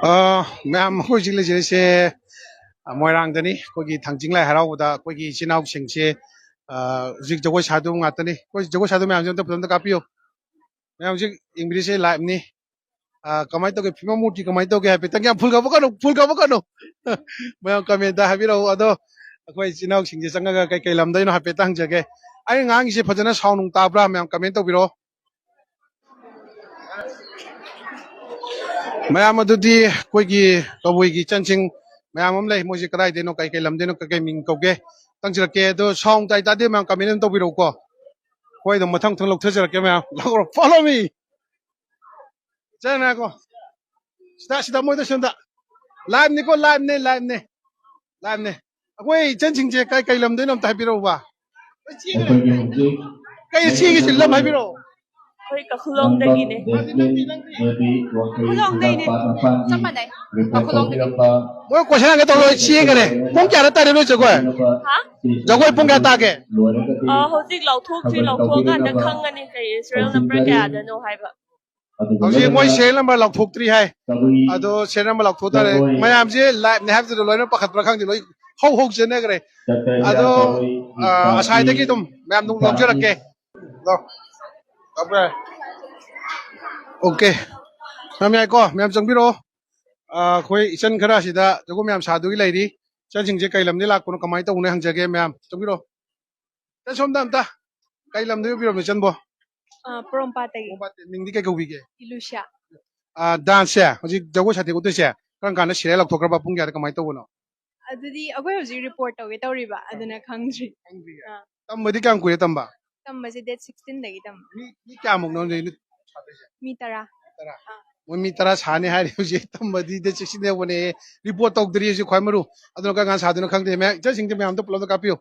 ꯃꯌꯥꯝ ꯑꯩꯈꯣꯏ ꯍꯧꯖꯤꯛ ꯂꯩꯖꯔꯤꯁꯦ ꯃꯣꯏꯔꯥꯡꯗꯅꯤ ꯑꯩꯈꯣꯏꯒꯤ ꯊꯥꯡꯖꯤꯡ ꯂꯥꯏ ꯍꯔꯥꯎꯕꯗ ꯑꯩꯈꯣꯏꯒꯤ ꯏꯆꯤꯜ ꯏꯅꯥꯎꯁꯤꯡꯁꯦ ꯍꯧꯖꯤꯛ ꯖꯒꯣꯏ ꯁꯥꯗꯨꯕ ꯉꯥꯛꯇꯅꯤ ꯑꯩꯈꯣꯏ ꯖꯒꯣꯏ ꯁꯥꯗꯨꯕ ꯃꯌꯥꯝꯁꯦ ꯑꯝꯇ ꯐꯖꯅ ꯀꯥꯞꯄꯤꯌꯨ ꯃꯌꯥꯝ ꯍꯧꯖꯤꯛ ꯌꯦꯡꯕꯤꯔꯤꯁꯦ ꯂꯥꯏꯚꯅꯤ ꯀꯃꯥꯏꯅ ꯇꯧꯒꯦ ꯐꯤꯂꯝ ꯃꯨꯔꯇꯤ ꯀꯃꯥꯏꯅ ꯇꯧꯒꯦ ꯍꯥꯏꯐꯦꯠꯇꯪ ꯌꯥꯝ ꯐꯨꯜ ꯀꯥꯞꯄꯛꯀꯅꯨ ꯃꯌꯥꯝ ꯀꯃꯦꯟꯇ ꯍꯥꯏꯕꯤꯔꯛꯎ ꯑꯗꯣ ꯑꯩꯈꯣꯏ ꯏꯆꯤꯜ ꯏꯅꯥꯎꯁꯤꯡꯁꯦ ꯆꯪꯉꯒ ꯀꯩ ꯂꯝꯗꯩꯅꯣ ꯍꯥꯏꯐꯦꯠꯇ ꯍꯪꯖꯒꯦ ꯑꯩꯅ ꯉꯥꯡꯉꯤꯁꯦ ꯐꯖꯅ ꯁꯥꯎꯟ ꯅꯨꯡ ꯇꯥꯕ꯭ꯔꯥ ꯃꯌꯥꯝ ꯀꯃꯦꯟ ꯇꯧꯕꯤꯔꯛꯑꯣ ꯃꯌꯥꯝ ꯑꯗꯨꯗꯤ ꯑꯩꯈꯣꯏꯒꯤ ꯀꯕꯨꯏꯒꯤ ꯏꯆꯟꯁꯤꯡ ꯃꯌꯥꯝ ꯑꯃ ꯂꯩ ꯃꯣꯏꯁꯦ ꯀꯗꯥꯏꯗꯩꯅꯣ ꯀꯩ ꯂꯝꯗꯩꯅꯣ ꯀꯩ ꯃꯤꯡ ꯀꯧꯒꯦ ꯇꯪꯖꯔꯛꯀꯦ ꯑꯗꯣ ꯁꯥꯎꯟ ꯇꯥꯏ ꯇꯥꯗꯦ ꯃꯌꯥꯝ ꯀꯃꯦꯟ ꯑꯗꯨꯝ ꯇꯧꯕꯤꯔꯛꯎꯀꯣ ꯍꯣꯏ ꯑꯗꯨꯝ ꯃꯊꯪ ꯂꯧꯊꯖꯔꯛꯀꯦ ꯃꯌꯥꯝ ꯂꯧꯔꯣ ꯐꯣꯂꯣ ꯃꯤ ꯆꯠꯅꯀꯣ ꯁꯤꯗ ꯃꯣꯏꯗ ꯁꯣꯝꯗ ꯂꯥꯏꯚꯅꯤꯀꯣ ꯂꯥꯏꯚꯅꯦ ꯑꯩꯈꯣꯏ ꯏꯆꯟꯁꯤꯡꯁꯦ ꯀꯩ ꯂꯝꯗꯩꯅꯣ ꯑꯝꯇ ꯍꯥꯏꯕꯤꯔꯛꯎꯕ ꯀꯩ ꯁꯤꯒꯤꯁꯤ ꯂꯝ ꯍꯥꯏꯕꯤꯔꯛꯑꯣ ꯑꯩꯈꯣꯏ ꯀꯈꯨꯂꯣꯡꯗꯒꯤꯅꯦ ꯈꯨꯂꯣꯡꯗꯩꯅꯦ ꯆꯞ ꯃꯥꯟꯅꯩ ꯀꯈꯨꯂꯣꯡꯗꯒꯤ ꯃꯣꯏ ꯀꯣꯏꯁꯟ ꯍꯪꯒꯦ ꯇꯧꯔ ꯆꯦꯟꯈꯔꯦ ꯄꯨꯡ ꯀꯌꯥꯗ ꯇꯥꯔꯦ ꯅꯣꯏ ꯖꯒꯣꯏ ꯍꯥ ꯖꯒꯣꯏ ꯄꯨꯡ ꯀꯌꯥ ꯇꯥꯒꯦ ꯍꯧꯖꯤꯛ ꯂꯧꯊꯣꯛꯇ꯭ꯔꯤ ꯂꯧꯊꯣꯛꯑꯀꯥꯟꯗ ꯈꯪꯒꯅꯤ ꯀꯩ ꯁꯤꯔꯦꯜ ꯅꯝꯕꯔ ꯀꯌꯥꯗꯅꯣ ꯍꯥꯏꯕ ꯍꯧꯖꯤꯛ ꯃꯣꯏ ꯁꯦꯔꯤꯌꯦꯜ ꯅꯝꯕꯔ ꯂꯥꯎꯊꯣꯛꯇ꯭ꯔꯤ ꯍꯥꯏ ꯑꯗꯣ ꯁꯦꯔꯤꯌꯦꯜ ꯅꯝꯕꯔ ꯂꯥꯎꯊꯣꯛꯇꯥꯔꯦ ꯃꯌꯥꯝꯁꯦ ꯂꯥꯏꯚꯅꯦ ꯍꯥꯏꯕꯗꯨꯗ ꯂꯣꯏꯅ ꯄꯥꯈꯠꯄ꯭ꯔꯥ ꯈꯪꯗꯦ ꯂꯣꯏ ꯍꯧ ꯆꯦꯟꯅꯈ꯭ꯔꯦ ꯑꯗꯣ ꯑꯁꯥꯏꯗꯒꯤ ꯑꯗꯨꯝ ꯃꯌꯥꯝ ꯑꯗꯨꯝ ꯂꯧꯖꯔꯛꯀꯦ ꯑꯣꯀꯦ ꯃꯌꯥꯝ ꯌꯥꯏꯀꯣ ꯃꯌꯥꯝ ꯆꯪꯕꯤꯔꯛꯑꯣ ꯑꯩꯈꯣꯏ ꯏꯆꯟ ꯈꯔ ꯑꯁꯤꯗ ꯖꯒꯣꯏ ꯃꯌꯥꯝ ꯁꯥꯗꯨꯒꯤ ꯂꯩꯔꯤ ꯏꯆꯟꯁꯤꯡꯁꯦ ꯀꯩ ꯂꯝꯗꯒꯤ ꯂꯥꯛꯄꯅꯣ ꯀꯃꯥꯏꯅ ꯇꯧꯕꯅꯣ ꯍꯪꯖꯒꯦ ꯃꯌꯥꯝ ꯆꯪꯕꯤꯔꯛꯑꯣ ꯏꯆꯟ ꯁꯣꯝꯗ ꯑꯝꯇ ꯀꯩ ꯂꯝꯗꯒꯤ ꯑꯣꯏꯕꯤꯔꯕꯅꯣ ꯏꯆꯟꯕꯣ ꯄꯣꯔꯣꯝꯄꯥꯠꯇꯒꯤ ꯃꯤꯡꯗꯤ ꯀꯩ ꯀꯧꯕꯤꯒꯦ ꯏꯂꯨꯁꯤꯌꯥ ꯗꯥꯟꯁꯁꯦ ꯍꯧꯖꯤꯛ ꯖꯒꯣꯏ ꯁꯥꯊꯦꯛ ꯎꯠꯇꯣꯏꯁꯦ ꯀꯔꯝ ꯀꯥꯟꯗ ꯁꯤꯔꯦꯜ ꯂꯧꯊꯣꯛꯈ꯭ꯔꯕ ꯄꯨꯡ ꯀꯌꯥꯗ ꯀꯃꯥꯏꯅ ꯇꯧꯕꯅꯣ ꯑꯗꯨꯗꯤ ꯑꯩꯈꯣꯏ ꯍꯧꯖꯤꯛ ꯔꯤꯄꯣꯔꯠ ꯇꯧꯒꯦ ꯇꯧꯔꯤꯕ ꯑꯗꯨꯅ ꯈꯪꯗ꯭ꯔꯤ ꯇꯝꯕꯗꯤ ꯀꯌꯥꯝ ꯀꯨꯏꯔꯦ ꯇꯝꯕ ꯇꯝꯕꯁꯦ ꯗꯦꯠ 16ꯗꯒꯤ ꯇꯝꯕ ꯃꯤ ꯀꯌꯥꯃꯨꯛꯅꯣ ꯃꯤ 10 ꯃꯣꯏ ꯃꯤ 10 ꯁꯥꯅꯤ ꯍꯥꯏꯔꯤ ꯍꯧꯖꯤꯛ ꯇꯝꯕꯗꯤ ꯗꯦꯠ 16 ꯌꯧꯕꯅꯦ ꯔꯤꯄꯣꯔꯠ ꯇꯧꯗ꯭ꯔꯤ ꯍꯧꯖꯤꯛ ꯈ꯭ꯋꯥꯏ ꯃꯔꯨ ꯑꯗꯨꯅ ꯀꯔꯝ ꯀꯥꯟ ꯁꯥꯗꯣꯏꯅꯣ ꯈꯪꯗꯦ ꯃꯌꯥꯝ ꯏꯆꯟꯁꯤꯡꯁꯦ ꯃꯌꯥꯝꯗ ꯄꯨꯂꯞ ꯀꯥꯞꯄꯤꯌꯨ